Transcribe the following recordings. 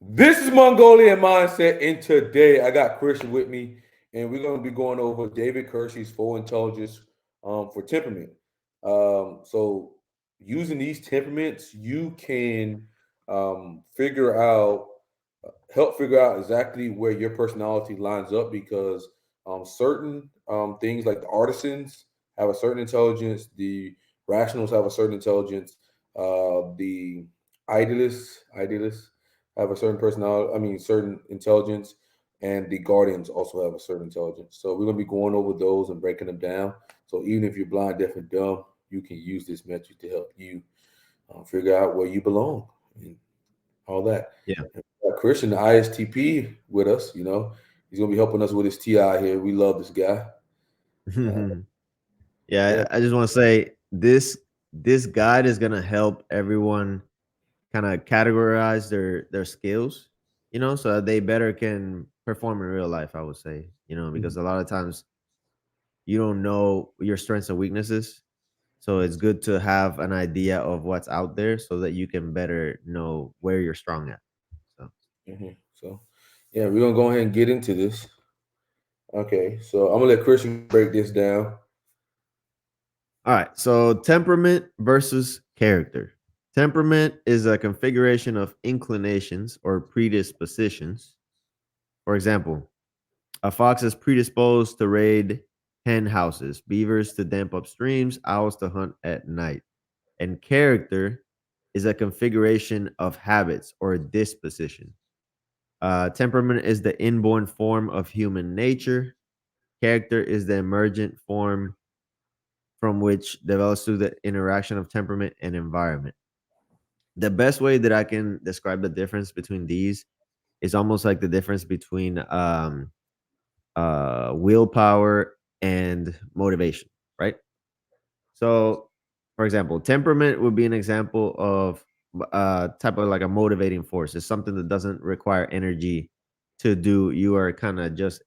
This is Mongolian Mindset, and today I got Christian with me, and we're going to be going over David Kersey's four intelligence for temperament. So, using these temperaments, you can figure out, help figure out exactly where your personality lines up because certain things like the artisans have a certain intelligence, the rationals have a certain intelligence, the idealists have a certain personality, certain intelligence, and the guardians also have a certain intelligence. So we're gonna be going over those and breaking them down. So even if you're blind, deaf, and dumb, you can use this method to help you figure out where you belong and all that. Yeah. And we got Christian, the ISTP, with us. He's gonna be helping us with his TI here. We love this guy. Uh, yeah. Yeah, I just want to say this guide is going to help everyone kind of categorize their skills, so that they better can perform in real life, I would say, because a lot of times you don't know your strengths and weaknesses. So it's good to have an idea of what's out there so that you can better know where you're strong at. So, So yeah, we're gonna go ahead and get into this. Okay, so I'm gonna let Christian break this down. all right. So, temperament versus character. Temperament is a configuration of inclinations or predispositions. For example, a fox is predisposed to raid hen houses, beavers to damp up streams, owls to hunt at night. And character is a configuration of habits or disposition. Temperament is the inborn form of human nature. Character is the emergent form from which develops through the interaction of temperament and environment. The best way that I can describe the difference between these is almost like the difference between willpower and motivation, right? So, for example, temperament would be an example of type of like a motivating force. It's something that doesn't require energy to do. You are kind of just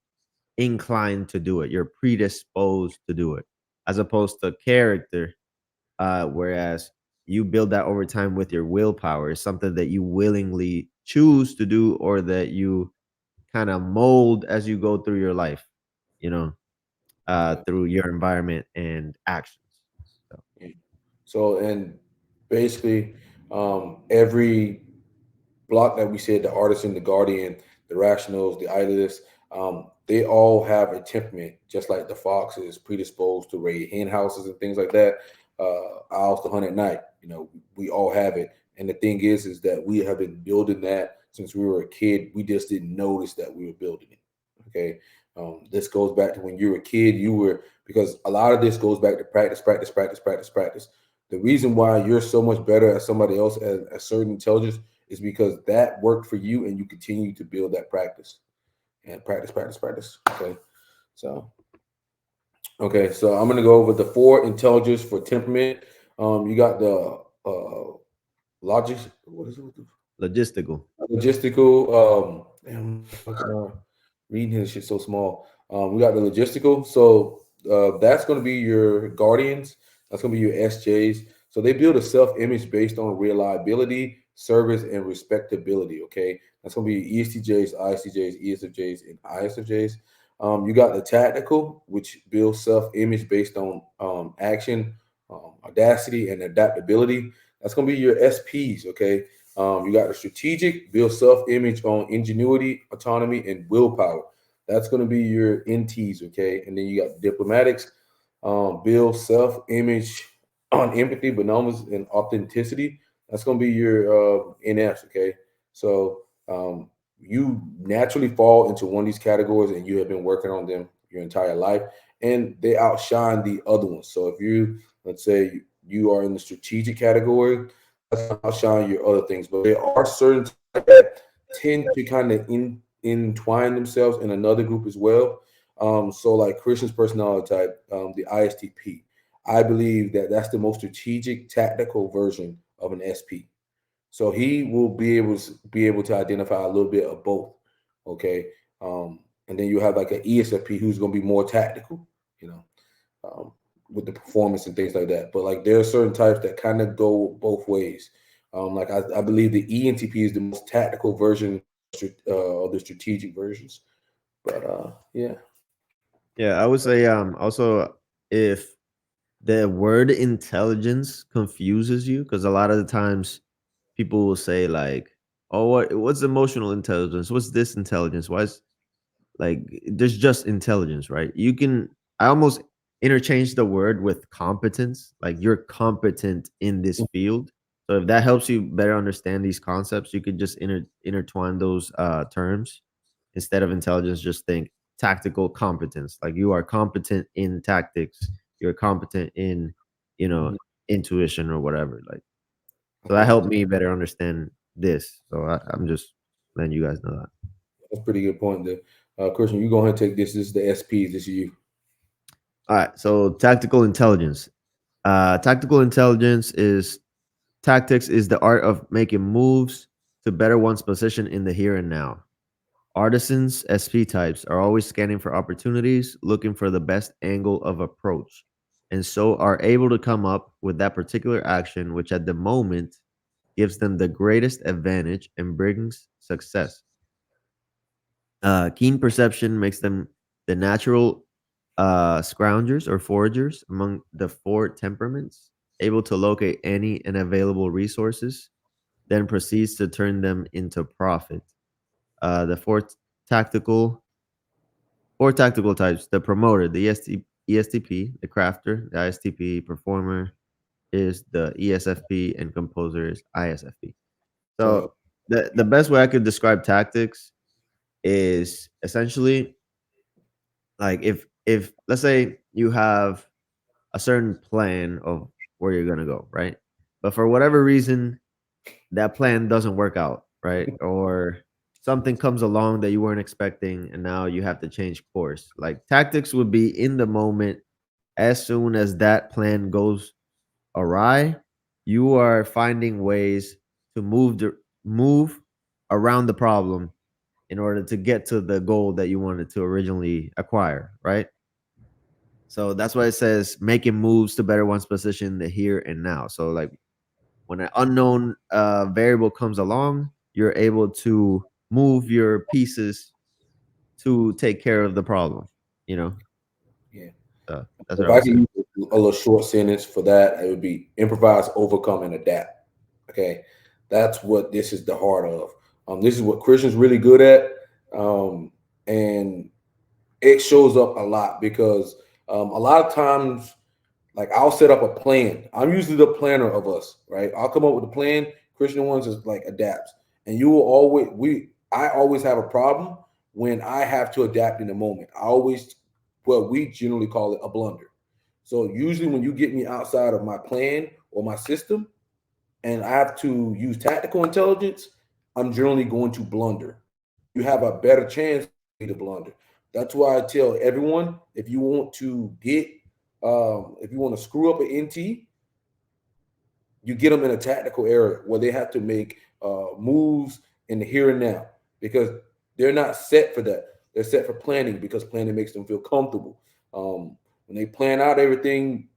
inclined to do it. You're predisposed to do it, as opposed to character, whereas you build that over time with your willpower. It's something that you willingly choose to do, or that you kind of mold as you go through your life, you know, Yeah. through your environment and actions. So, Yeah. So and basically, every block that we said, the artisan, the guardian, the rationals, the idealists, they all have a temperament, just like the fox is predisposed to raid hen houses and things like that. Owls to hunt at night. We all have it. And the thing is that we have been building that since we were a kid. We just didn't notice that we were building it. Okay. This goes back to when you were a kid. Because a lot of this goes back to practice, practice, practice, practice, practice. The reason why you're so much better at somebody else at a certain intelligence is because that worked for you and you continue to build that practice and practice, practice, practice. So so I'm gonna go over the four intelligence for temperament. You got the logic. What is it? logistical. Logistical. Reading his shit so small. We got the logistical. So that's going to be your guardians. That's going to be your SJs. So they build a self image based on reliability, service, and respectability. Okay, that's going to be ESTJs, ISTJs, ESFJs, and ISFJs. You got the tactical, which builds self image based on action, audacity, and adaptability. That's going to be your SPs. Okay, you got the strategic, build self image on ingenuity, autonomy, and willpower. That's going to be your NTs, okay? And then you got diplomatics, build self image on empathy, benevolence, and authenticity. That's going to be your NFs, okay? So you naturally fall into one of these categories and you have been working on them your entire life, and they outshine the other ones. So if you, let's say, you are in the strategic category, that's going to outshine your other things. But there are certain that tend to kind of entwine themselves in another group as well. So like Christian's personality type, the ISTP, I believe that that's the most strategic, tactical version of an SP. So he will be able to identify a little bit of both. Okay, and then you have like an ESFP who's going to be more tactical. You know, um, with the performance and things like that. But like there are certain types that kind of go both ways. Like I believe the ENTP is the most tactical version of the strategic versions. But yeah. Yeah, I would say also if the word intelligence confuses you, because a lot of the times people will say like, "Oh, what's emotional intelligence? What's this intelligence? Why is like there's just intelligence, right?" You can I almost interchange the word with competence, like you're competent in this field. So if that helps you better understand these concepts, you could just intertwine those terms instead of intelligence. Just think tactical competence, like you are competent in tactics, you're competent in, you know, Mhm. intuition or whatever. Like so that Okay, helped me better understand this. So I'm just letting you guys know that. that's a pretty good point there. Christian, you go ahead and take this. This is the SPs. This is you. All right. So tactical intelligence. Tactical intelligence is tactics is the art of making moves to better one's position in the here and now. Artisans, SP types, are always scanning for opportunities, looking for the best angle of approach, and so are able to come up with that particular action which at the moment gives them the greatest advantage and brings success. Keen perception makes them the natural scroungers or foragers among the four temperaments, able to locate any and available resources, then proceeds to turn them into profit. The tactical four tactical types: the promoter, the ESTP, the crafter, the ISTP, performer is the ESFP, and composer is ISFP. So So the best way I could describe tactics is essentially like if let's say you have a certain plan of where you're gonna go, right? But for whatever reason, that plan doesn't work out, right? Or something comes along that you weren't expecting, and now you have to change course. Like tactics would be in the moment. As soon as that plan goes awry, you are finding ways to move around the problem in order to get to the goal that you wanted to originally acquire, right? So that's why it says making moves to better one's position in the here and now. So like when an unknown variable comes along, you're able to move your pieces to take care of the problem. You know, yeah. that's what If I I would could say. use a little short sentence for that, it would be improvise, overcome, and adapt. Okay, that's what this is the heart of. This is what Christian's really good at, and it shows up a lot because a lot of times, like I'll set up a plan. I'm usually the planner of us, right? I'll come up with a plan. Christian ones is like adapts, and you will always I always have a problem when I have to adapt in the moment. I always well, we generally call it a blunder. So usually when you get me outside of my plan or my system, and I have to use tactical intelligence, I'm generally going to blunder. And you have a better chance of me to blunder. That's why I tell everyone if you want to get, if you want to screw up an NT, you get them in a tactical area where they have to make moves in the here and now because they're not set for that. They're set for planning because planning makes them feel comfortable. When they plan out everything,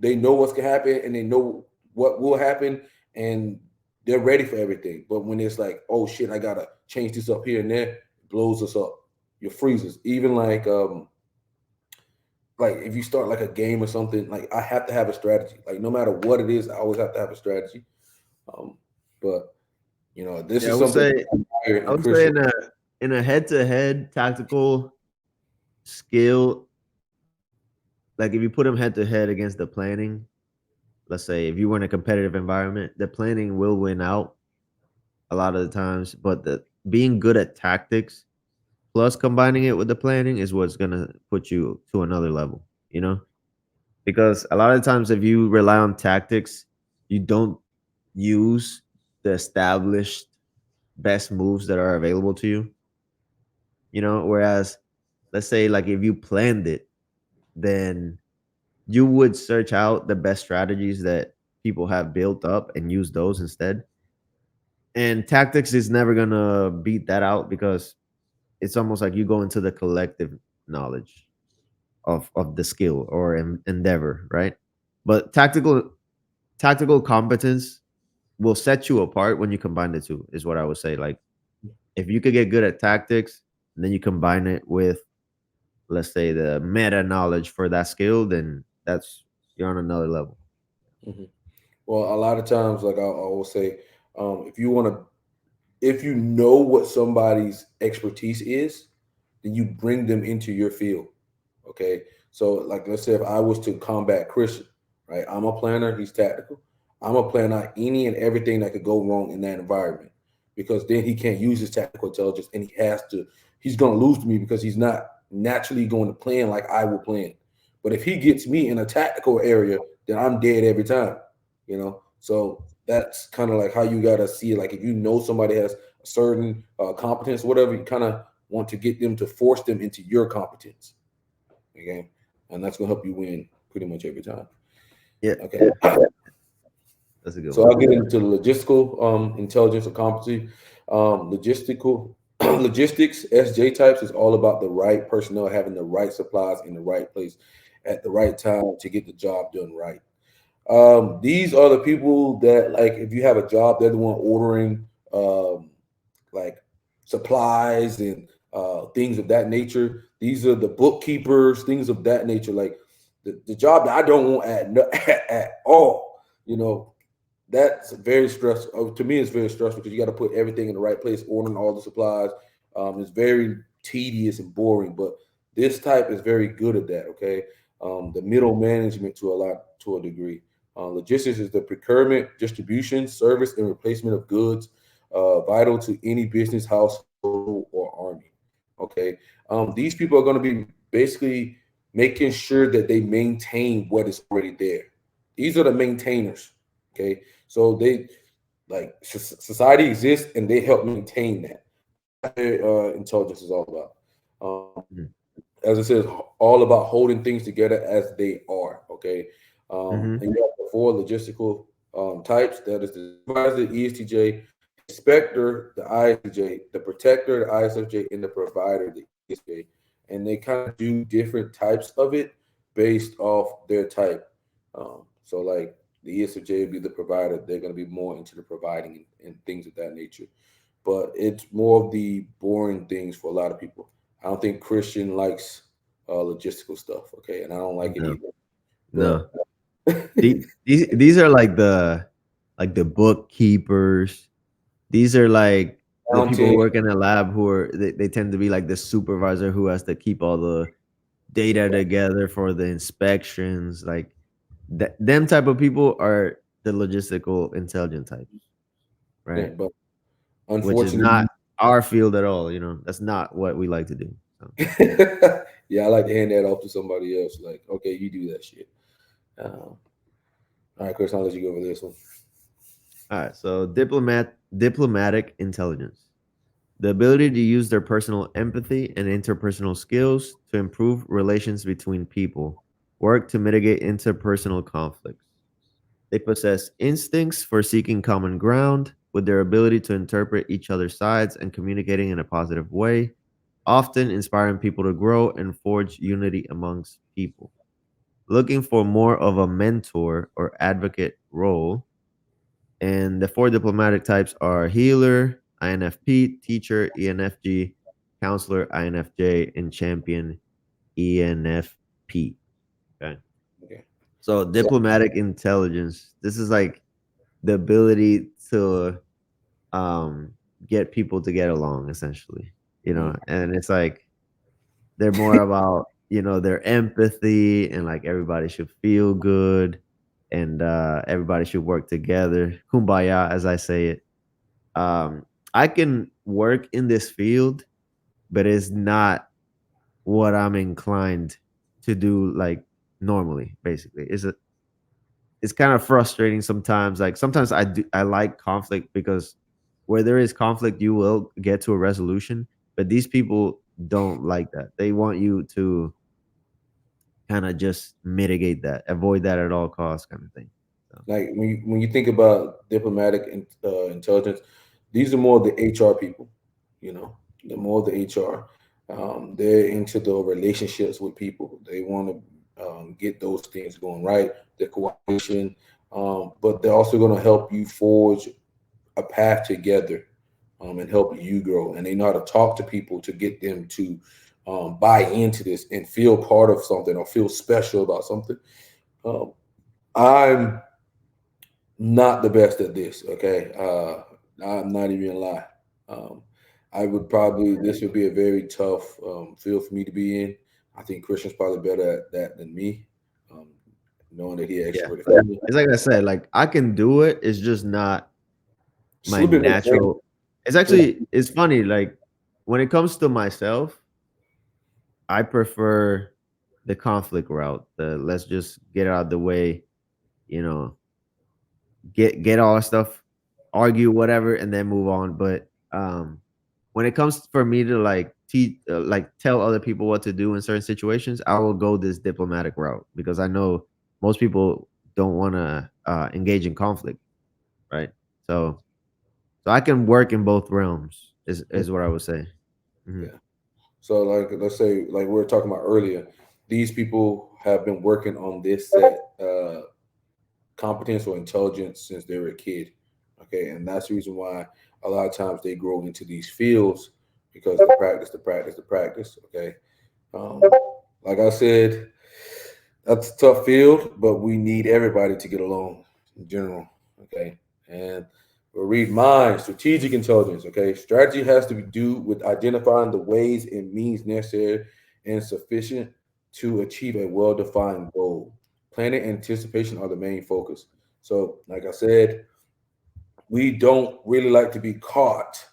they know what's gonna happen and they know what will happen and they're ready for everything. But when it's like, oh shit, I gotta change this up here and there, it blows us up. Your freezes. Even like if you start like a game or something, like I have to have a strategy. Like no matter what it is, I always have to have a strategy. Um, but this Yeah, is something I I in would say Christian. in a head to head tactical skill, like if you put them head to head against the planning, let's say if you were in a competitive environment, the planning will win out a lot of the times, but the being good at tactics plus combining it with the planning is what's gonna put you to another level, you know? Because a lot of times if you rely on tactics, you don't use the established best moves that are available to you, you know? Whereas let's say like if you planned it, then you would search out the best strategies that people have built up and use those instead. And tactics is never gonna beat that out because it's almost like you go into the collective knowledge of the skill or endeavor, right? But tactical competence will set you apart when you combine the two, is what I would say. Like if you could get good at tactics and then you combine it with, let's say, the meta knowledge for that skill, then that's you're on another level. Mhm. Well, a lot of times, like I will say, if you want to, if you know what somebody's expertise is, then you bring them into your field. Okay. So, like, let's say if I was to combat Christian, right? I'm a planner, he's tactical. I'm a plan out any and everything that could go wrong in that environment because then he can't use his tactical intelligence and he's going to lose to me because he's not naturally going to plan like I will plan. But if he gets me in a tactical area, then I'm dead every time, you know? So that's kind of like how you got to see it. Like if you know somebody has a certain competence, whatever, you kind of want to get them to force them into your competence. Okay. And that's going to help you win pretty much every time. Yeah, Okay. that's a good So one. I'll get into the logistical intelligence or competency. Logistical logistics, SJ types is all about the right personnel having the right supplies in the right place at the right time to get the job done right. These are the people that, like, if you have a job, they're the one ordering like supplies and things of that nature. These are the bookkeepers, things of that nature. Like the job that I don't want at all. You know, that's very stressful. To me, it's very stressful because you got to put everything in the right place, ordering all the supplies. It's very tedious and boring, but this type is very good at that. Okay, the middle management to a degree. Logistics is the procurement, distribution, service, and replacement of goods, vital to any business, household, or army. Okay, these people are going to be basically making sure that they maintain what is already there. These are the maintainers. Okay, so they like society exists and they help maintain that. That's what intelligence is all about. Mhm. As it says, all about holding things together as they are. Okay, Mhm. and you have the four logistical types. That is the supervisor, ESTJ, inspector, the ISTJ, the protector, the ISFJ, and the provider, the ESJ. And they kind of do different types of it based off their type. So, like the ESFJ would be the provider; they're going to be more into the providing and things of that nature. But it's more of the boring things for a lot of people. I don't think Christian likes logistical stuff. Okay, and I don't like it No, either. no. But These are like the bookkeepers. These are like the people who accounting, work in a lab who are they tend to be like the supervisor who has to keep all the data together for the inspections. Like them type of people are the logistical intelligent types, yeah, right? but Which is not unfortunately, our field at all. You know, that's not what we like to do. So, yeah, I like to hand that off to somebody else. Like, okay, you do that shit. All right, Chris, I'll let you go over this one. all right. So diplomatic intelligence. The ability to use their personal empathy and interpersonal skills to improve relations between people, work to mitigate interpersonal conflicts. They possess instincts for seeking common ground with their ability to interpret each other's sides and communicating in a positive way, often inspiring people to grow and forge unity amongst people. Looking for more of a mentor or advocate role. And the four diplomatic types are healer, INFP, teacher, ENFG, counselor, INFJ, and champion, ENFP. Okay. Okay, So so diplomatic intelligence. This is like the ability to get people to get along essentially, you mm, know, and it's like they're more about, you know, their empathy and like everybody should feel good and everybody should work together. Kumbaya, as I say it. Um, I can work in this field, but it's not what I'm inclined to do like normally, basically. It's kind of frustrating sometimes. Like sometimes I like conflict because where there is conflict, you will get to a resolution. But these people don't like that. They want you to kind of just mitigate that, avoid that at all costs, kind of thing. So, like when you think about diplomatic intelligence, these are more the HR people. You know, the more the HR. They're into the relationships with people. They want to get those things going right. The cooperation. but they're also going to help you forge a path together, and help you grow. And they know how to talk to people to get them to buy into this and feel part of something or feel special about something. Um, I'm not the best at this. Okay, I'm not even gonna lie. Um, I would probably this would be a very tough field for me to be in. I think Christian's probably better at that than me, um, knowing that he Yeah. expert at it. It's like I said, like I can do it. It's just not Just a my little bit more training. natural. It's actually it's funny. Like when it comes to myself, I prefer the conflict route. The let's just get out of the way, you know, get all our stuff, argue whatever, and then move on. But when it comes for me to like teach, like tell other people what to do in certain situations, I will go this diplomatic route because I know most people don't want to engage in conflict, right? So, so I can work in both realms. Is what I would say. Mhm. Yeah. So, like, let's say, like we were talking about earlier, these people have been working on this set competence or intelligence since they were a kid. Okay, and that's the reason why a lot of times they grow into these fields because the practice, the practice, the practice. Okay, um, like I said, that's a tough field, but we need everybody to get along in general. Okay, and we'll read mine, strategic intelligence. Okay, strategy has to do with identifying the ways and means necessary and sufficient to achieve a well-defined goal. Planning and anticipation are the main focus. So, like I said, we don't really like to be caught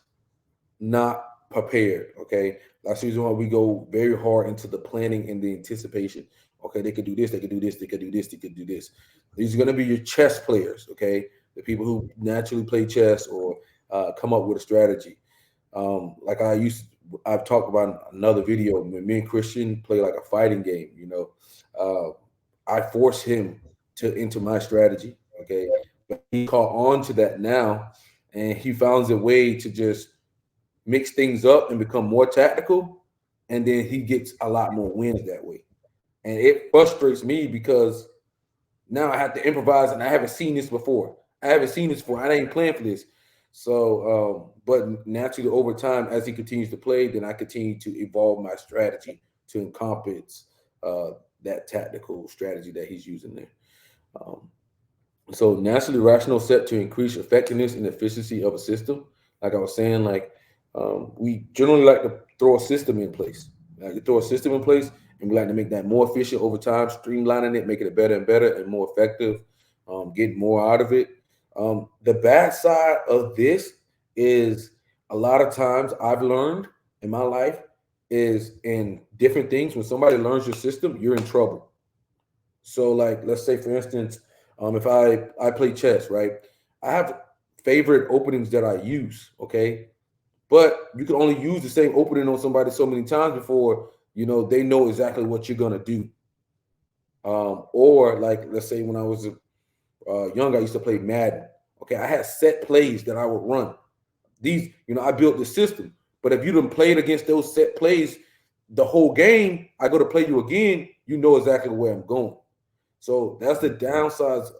not prepared. Okay, that's the reason why we go very hard into the planning and the anticipation. Okay, they could do this, they could do this, they could do this, they could do this. These are going to be your chess players. Okay, the people who naturally play chess or come up with a strategy. Like I've talked about in another video when me and Christian play like a fighting game. I force him to into my strategy. Okay, but he caught on to that now, and he found a way to just mix things up and become more tactical, and then he gets a lot more wins that way. And it frustrates me because now I have to improvise, and I haven't seen this before. I haven't seen this before. I ain't playing for this. So, but naturally, over time, as he continues to play, then I continue to evolve my strategy to encompass uh, that tactical strategy that he's using there. Um, so naturally rational set to increase effectiveness and efficiency of a system. Like I was saying, like we generally like to throw a system in place. Like you throw a system in place, and we like to make that more efficient over time, streamlining it, making it better and better and more effective, get more out of it. The bad side of this is a lot of times I've learned in my life is in different things. When somebody learns your system, you're in trouble. So, like, let's say, for instance, if I play chess, right? I have favorite openings that I use, okay? But you can only use the same opening on somebody so many times before they know exactly what you're gonna do. Or like, let's say when I was young, I used to play Madden. Okay, I had set plays that I would run. I built the system. But if you didn't play it against those set plays the whole game, I go to play you again. You know exactly where I'm going. So that's the downsides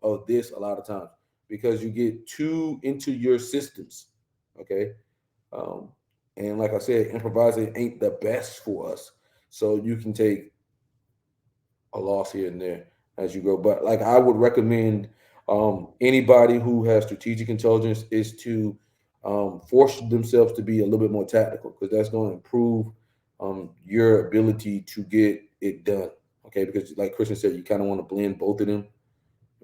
of this a lot of times because you get too into your systems. Okay. Um, and like I said, improvising ain't the best for us. So you can take a loss here and there as you go. But like I would recommend anybody who has strategic intelligence is to force themselves to be a little bit more tactical because that's going to improve your ability to get it done. Okay, because like Christian said, you kind of want to blend both of them.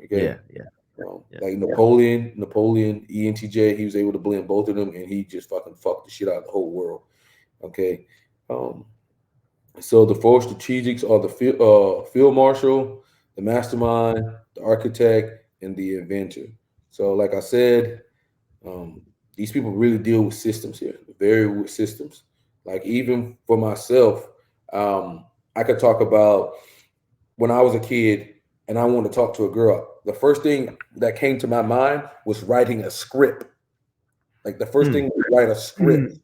Okay, Yeah, yeah, yeah. like Napoleon, entj, he was able to blend both of them, and he just fucking fucked the shit out of the whole world. Okay, um, so the four strategics are the field marshal, the mastermind, the architect, and the inventor. So, like I said, um, these people really deal with systems here, very with systems. Like even for myself, I could talk about when I was a kid and I wanted to talk to a girl. The first thing that came to my mind was writing a script. Like the first thing Hmm. was write a script.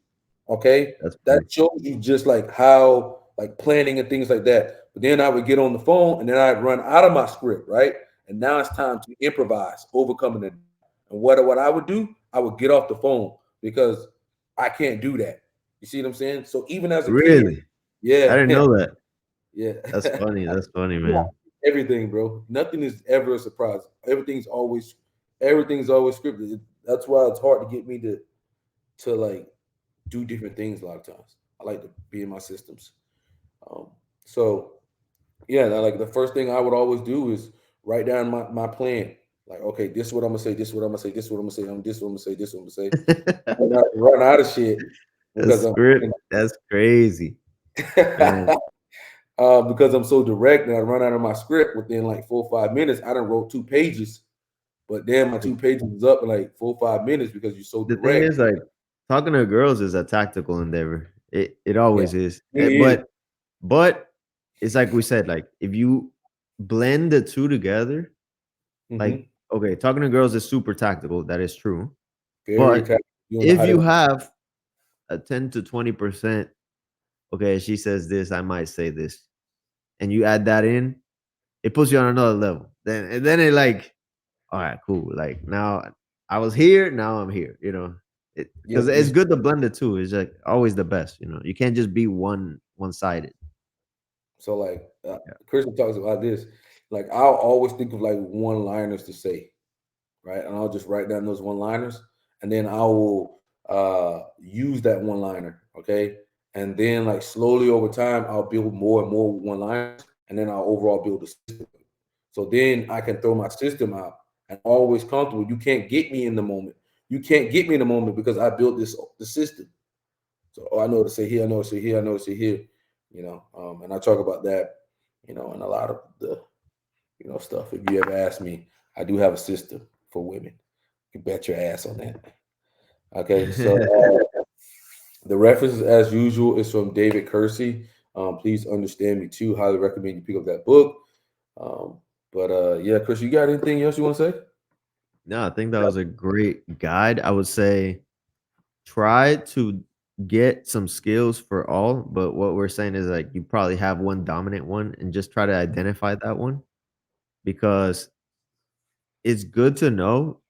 Okay, That's that funny. shows you just like how like planning and things like that. But then I would get on the phone and then I'd run out of my script, right? and now it's time to improvise, overcoming the. And what I would do, I would get off the phone because I can't do that. You see what I'm saying? So even as a kid, Really? I yeah, didn't know that. yeah. That's funny. That's funny, Yeah, man. everything, bro. Nothing is ever a surprise. Everything's always scripted. That's why it's hard to get me to like do different things a lot of times. I like to be in my systems. Um, so yeah, like the first thing I would always do is write down my plan. Like, okay, this is what I'm gonna say, this is what I'm gonna say, this is what I'm gonna say, this is what I'm gonna say, this is what I'm gonna say. Run out of shit A because I'm script. That's crazy, man. because I'm so direct and I run out of my script within like 4 or 5 minutes. I done wrote 2 pages, but then my 2 pages was up in like 4 or 5 minutes because you're so The thing direct. is, like, talking to girls is a tactical endeavor. It Yeah, always is. it really is. But it's like we said, like, if you blend the 2 together, like, Hmm. okay, talking to girls is super tactical, that is true. Very But tactical. You don't know if how to. you have a 10 to 20%, okay, she says this, I might say this, and you add that in, it puts you on another level. Then it like, all right, cool. Like now I was here, now I'm here, you know. Yeah, Because it's good to blend the two. It's like always the best, you know. You can't just be one-sided. so like Yeah. Christian talks about this. Like I'll always think of like one liners to say, right? And I'll just write down those one liners, and then I will use that one liner, okay? And then like slowly over time, I'll build more and more one liners, and then I'll overall build a system. So then I can throw my system out and always comfortable. You can't get me in the moment. You can't get me in the moment because I built the system. So oh, I know to say here, I know to say here, I know to say here, and I talk about that, in a lot of the stuff. If you ever ask me, I do have a system for women. You bet your ass on that. Okay, so the reference, as usual, is from David Kersey. Please understand me too. Highly recommend you pick up that book. Um, but yeah, Chris, you got anything else you want to say? No, I think that was a great guide. I would say try to get some skills for all, but what we're saying is like you probably have one dominant one and just try to identify that one because it's good to know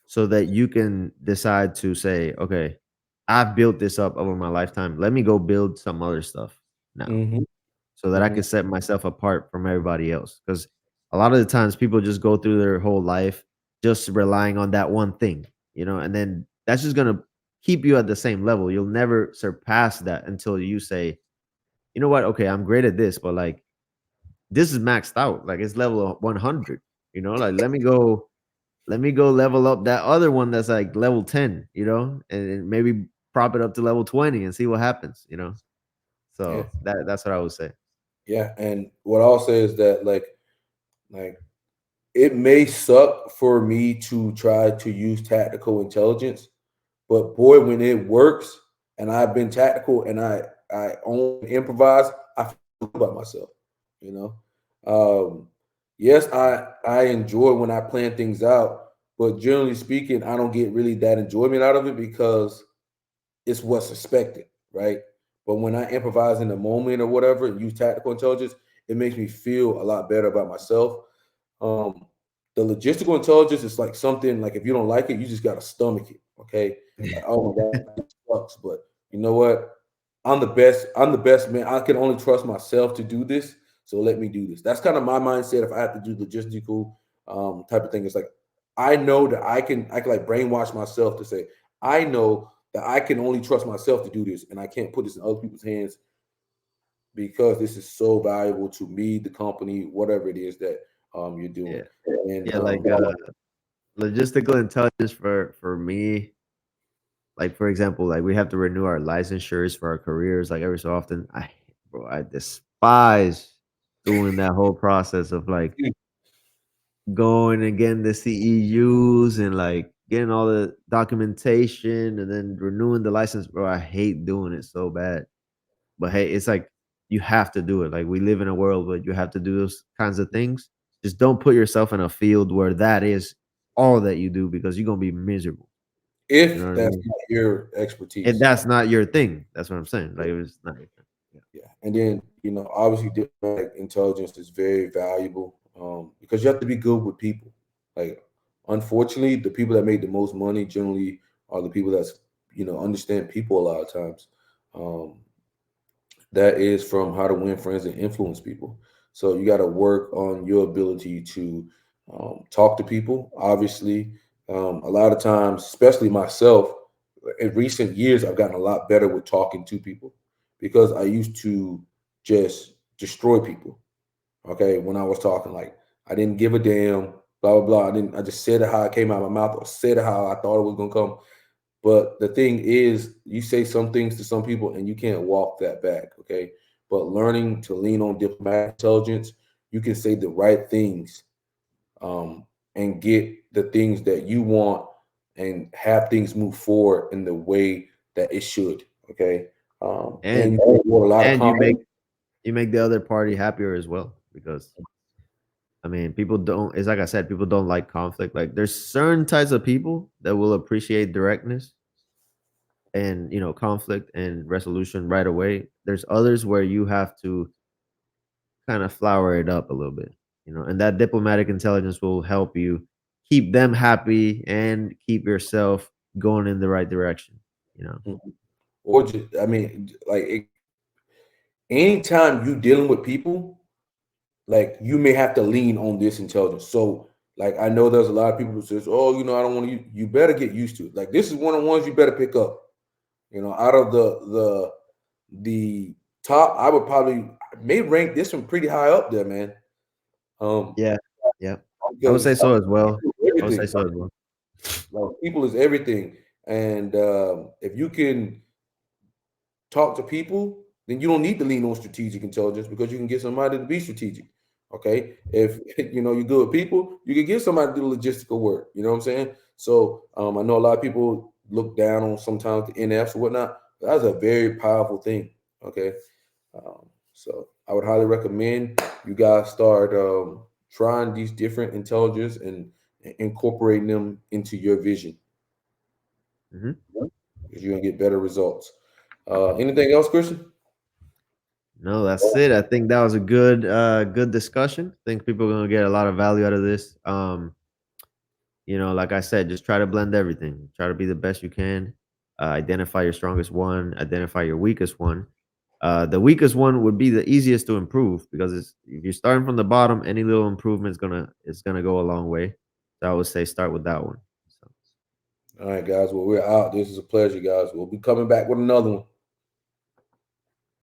so that you can decide to say, okay, I've built this up over my lifetime. Let me go build some other stuff now Mm-hmm. so that I Mm-hmm. can set myself apart from everybody else. Because a lot of the times people just go through their whole life just relying on that one thing, you know, and then that's just going to keep you at the same level. You'll never surpass that until you say, you know what? Okay, I'm great at this, but like this is maxed out. Like it's level 100, you know, like let me go level up that other one that's like level 10, you know, and maybe prop it up to level 20 and see what happens, you know. Yeah, So that's what I would say. yeah. And what I'll say is that like it may suck for me to try to use tactical intelligence, but boy, when it works, and I've been tactical, and I only improvise, I feel good about myself. You know, yes, I enjoy when I plan things out, but generally speaking, I don't get really that enjoyment out of it because it's what's expected, right? But when I improvise in the moment or whatever and use tactical intelligence, it makes me feel a lot better about myself. Um, the logistical intelligence is like something like if you don't like it, you just gotta stomach it. Okay. Like, oh my God, it sucks. But you know what? I'm the best. I'm the best man. I can only trust myself to do this. So let me do this. That's kind of my mindset if I have to do logistical type of thing. It's like I know that I can like brainwash myself to say, I know that I can only trust myself to do this, and I can't put this in other people's hands because this is so valuable to me, the company, whatever it is that you're doing. Yeah. And Yeah, like logistical intelligence for me, like for example, like we have to renew our licensures for our careers like every so often. I despise doing that whole process of like going and getting the CEUs and like getting all the documentation and then renewing the license, bro. I hate doing it so bad. But hey, it's like you have to do it. Like we live in a world where you have to do those kinds of things. Just don't put yourself in a field where that is all that you do because you're gonna be miserable. You know if what I that's mean? not your And expertise, that's not your thing. That's what I'm saying. Like it was not your thing. Yeah. yeah. And then obviously diplomatic intelligence is very valuable. because you have to be good with people. Like, unfortunately, the people that make the most money generally are the people that's understand people a lot of times. Um, that is from How to Win Friends and Influence People. So you got to work on your ability to talk to people. Obviously, a lot of times, especially myself, in recent years, I've gotten a lot better with talking to people because I used to just destroy people. Okay, when I was talking, like I didn't give a damn, blah blah blah. I didn't. I just said it how it came out of my mouth, or said it how I thought it was gonna come. But the thing is, you say some things to some people and you can't walk that back. Okay. But learning to lean on diplomatic intelligence, you can say the right things um, and get the things that you want and have things move forward in the way that it should. Okay. And And you can avoid a lot of and conflict. you make the other party happier as well because I mean, people don't. It's like I said, people don't like conflict. Like, there's certain types of people that will appreciate directness and conflict and resolution right away. There's others where you have to kind of flower it up a little bit, and that diplomatic intelligence will help you keep them happy and keep yourself going in the right direction. You know. Mhm. Or just, I mean, like anytime you dealing with people, like you may have to lean on this intelligence. So like I know there's a lot of people who says, "Oh, I don't want to." You better get used to it. Like this is one of the ones you better pick up. Out of the top, I would probably may rank this one pretty high up there, man. Um, Yeah. Yeah. I would because say so as well. people is I would say everything. so as well. Like people is everything, and if you can talk to people, then you don't need to lean on strategic intelligence because you can get somebody to be strategic. Okay. If you're good with people, you can get somebody to do logistical work. You know what I'm saying? So I know a lot of people look down on sometimes the NFs or whatnot. But that's a very powerful thing. Okay. So I would highly recommend you guys start trying these different intelligence and incorporating them into your vision Mhm. because you're gonna get better results. Anything else, Christian? No, that's it. I think that was a good discussion. I think people are gonna get a lot of value out of this. Like I said, just try to blend everything. Try to be the best you can. Identify your strongest one, identify your weakest one. The weakest one would be the easiest to improve because if you're starting from the bottom, any little improvement is gonna go a long way. So I would say start with that one. So. All right, guys. Well, we're out. This is a pleasure, guys. We'll be coming back with another one.